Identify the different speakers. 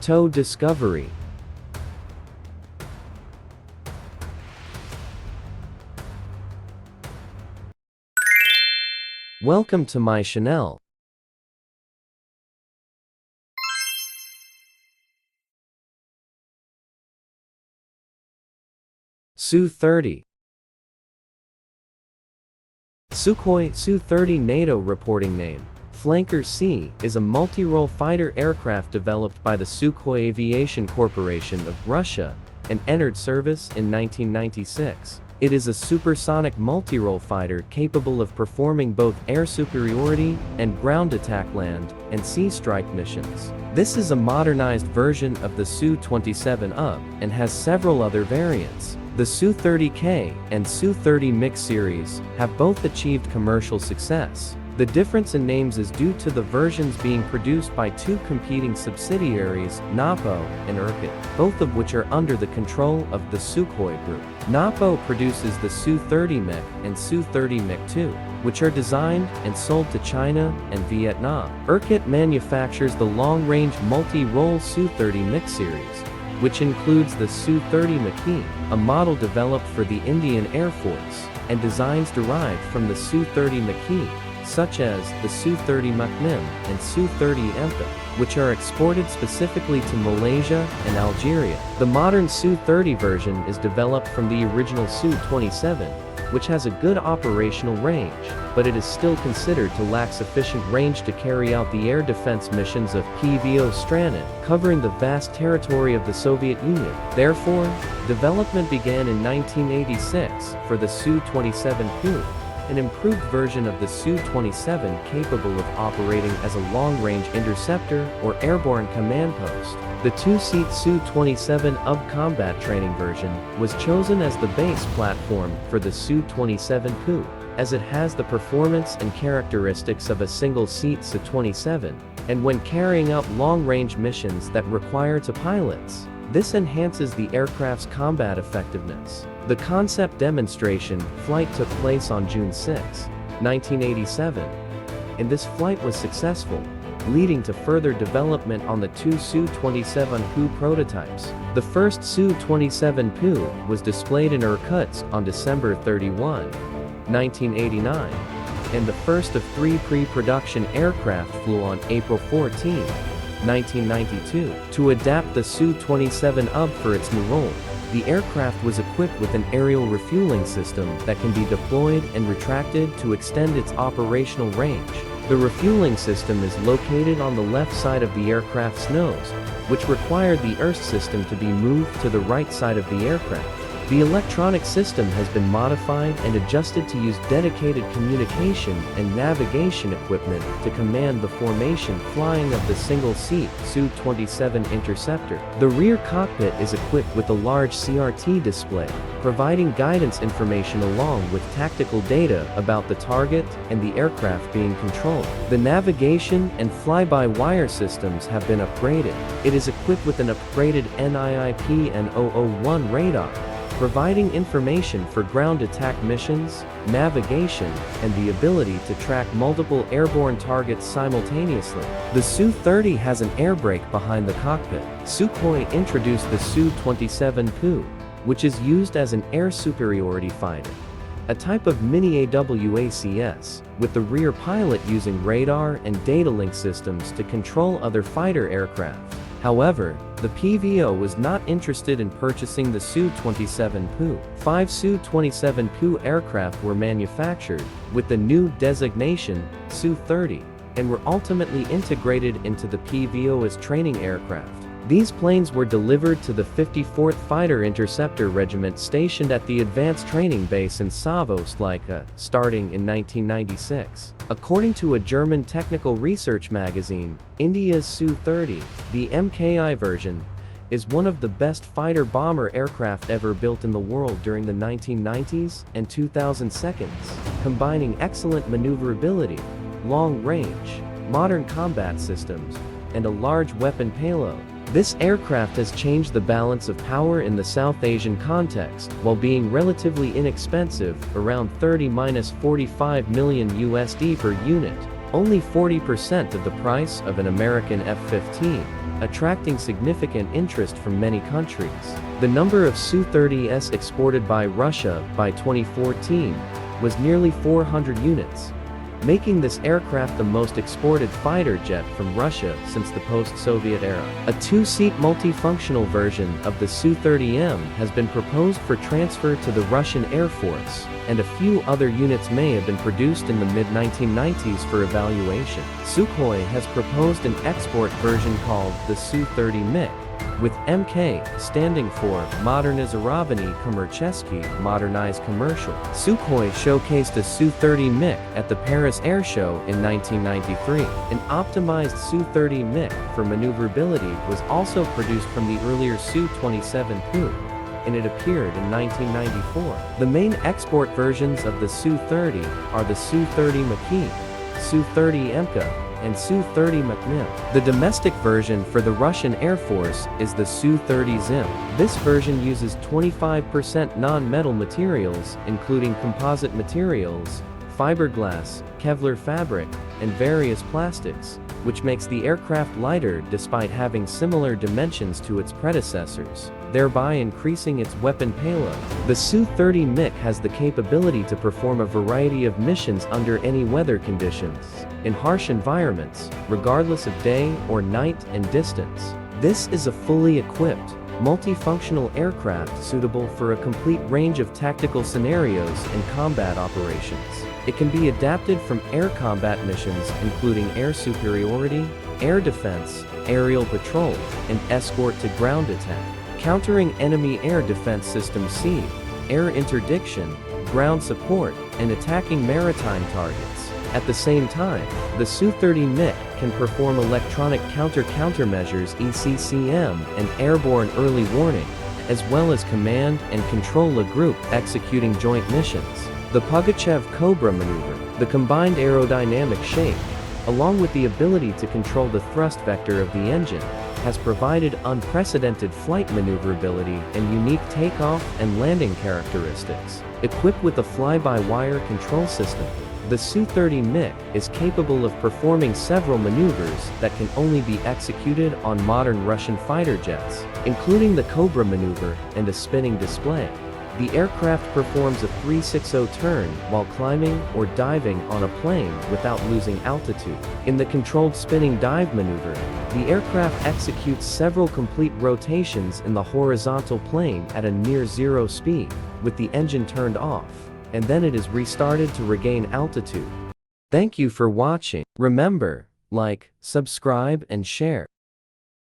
Speaker 1: TOW Discovery. Welcome to my channel. Su-30. Sukhoi Su-30 NATO reporting name. Flanker C is a multi-role fighter aircraft developed by the Sukhoi Aviation Corporation of Russia and entered service in 1996. It is a supersonic multi-role fighter capable of performing both air superiority and ground attack land and sea strike missions. This is a modernized version of the Su-27 and has several other variants. The Su-30K and Su-30 Mix series have both achieved commercial success. The difference in names is due to the versions being produced by two competing subsidiaries, NAPO and Irkut, both of which are under the control of the Sukhoi Group. NAPO produces the Su-30 MiG and Su-30 MiG-2, which are designed and sold to China and Vietnam. Irkut manufactures the long-range multi-role Su-30 MiG series, which includes the Su-30 Maki, a model developed for the Indian Air Force, and designs derived from the Su-30 Maki, such as the Su-30 Maknim and Su-30 Empha, which are exported specifically to Malaysia and Algeria. The modern Su-30 version is developed from the original Su-27, which has a good operational range, but it is still considered to lack sufficient range to carry out the air defense missions of PVO Stranion, covering the vast territory of the Soviet Union. Therefore, development began in 1986 for the Su-27Ku, an improved version of the Su-27 capable of operating as a long-range interceptor or airborne command post. The two-seat Su-27 UB combat training version was chosen as the base platform for the Su-27Ku, as it has the performance and characteristics of a single-seat Su-27, and when carrying out long-range missions that require two pilots, this enhances the aircraft's combat effectiveness. The concept demonstration flight took place on June 6, 1987, and this flight was successful, leading to further development on the two Su-27Ku prototypes. The first Su-27Ku was displayed in Irkutsk on December 31, 1989, and the first of three pre-production aircraft flew on April 14, 1992. To adapt the Su-27 UB for its new role, the aircraft was equipped with an aerial refueling system that can be deployed and retracted to extend its operational range. The refueling system is located on the left side of the aircraft's nose, which required the IRS system to be moved to the right side of the aircraft. The electronic system has been modified and adjusted to use dedicated communication and navigation equipment to command the formation flying of the single-seat Su-27 interceptor. The rear cockpit is equipped with a large CRT display, providing guidance information along with tactical data about the target and the aircraft being controlled. The navigation and fly-by-wire systems have been upgraded. It is equipped with an upgraded NIIP N001 radar, providing information for ground attack missions, navigation, and the ability to track multiple airborne targets simultaneously. The Su-30 has an air brake behind the cockpit. Sukhoi introduced the Su-27Ku, which is used as an air superiority fighter, a type of mini AWACS, with the rear pilot using radar and data link systems to control other fighter aircraft. However, the PVO was not interested in purchasing the Su-27Ku. 5 Su-27Ku aircraft were manufactured with the new designation, Su-30, and were ultimately integrated into the PVO as training aircraft. These planes were delivered to the 54th Fighter Interceptor Regiment stationed at the Advanced Training Base in Savostlika, starting in 1996. According to a German technical research magazine, India's Su-30, the MKI version, is one of the best fighter-bomber aircraft ever built in the world during the 1990s and 2000s, combining excellent maneuverability, long range, modern combat systems, and a large weapon payload. This aircraft has changed the balance of power in the South Asian context, while being relatively inexpensive, around 30–45 million USD per unit, only 40% of the price of an American F-15. attracting significant interest from many countries. The number of Su-30s exported by Russia by 2014 was nearly 400 units, making this aircraft the most exported fighter jet from Russia since the post-Soviet era. A two-seat multifunctional version of the Su-30M has been proposed for transfer to the Russian Air Force, and a few other units may have been produced in the mid-1990s for evaluation. Sukhoi has proposed an export version called the Su-30 with MK standing for Modernizirovanny Kommerchesky, modernized commercial. Sukhoi showcased a Su-30 at the Paris Air Show in 1993. An optimized Su-30 for maneuverability was also produced from the earlier Su-27 Pu, and it appeared in 1994. The main export versions of the Su-30 are the Su-30 Maki, Su-30 MK, and Su-30 McNim. The domestic version for the Russian Air Force is the Su-30 Zim. This version uses 25% non-metal materials, including composite materials, fiberglass, Kevlar fabric, and various plastics, which makes the aircraft lighter despite having similar dimensions to its predecessors, thereby increasing its weapon payload. The Su-30 has the capability to perform a variety of missions under any weather conditions, in harsh environments, regardless of day or night and distance. This is a fully equipped, multifunctional aircraft suitable for a complete range of tactical scenarios and combat operations. It can be adapted from air combat missions including air superiority, air defense, aerial patrol, and escort to ground attack, countering enemy air defense system SEAD, air interdiction, ground support, and attacking maritime targets. At the same time, the Su-30 can perform electronic countermeasures ECCM and airborne early warning, as well as command and control a group executing joint missions. The Pugachev Cobra maneuver, the combined aerodynamic shape, along with the ability to control the thrust vector of the engine, has provided unprecedented flight maneuverability and unique takeoff and landing characteristics. Equipped with a fly-by-wire control system, the Su-30 is capable of performing several maneuvers that can only be executed on modern Russian fighter jets, including the Cobra maneuver and a spinning display. The aircraft performs a 360 turn while climbing or diving on a plane without losing altitude. In the controlled spinning dive maneuver, the aircraft executes several complete rotations in the horizontal plane at a near zero speed, with the engine turned off, and then it is restarted to regain altitude. Thank you for watching. Remember, like, subscribe, and share.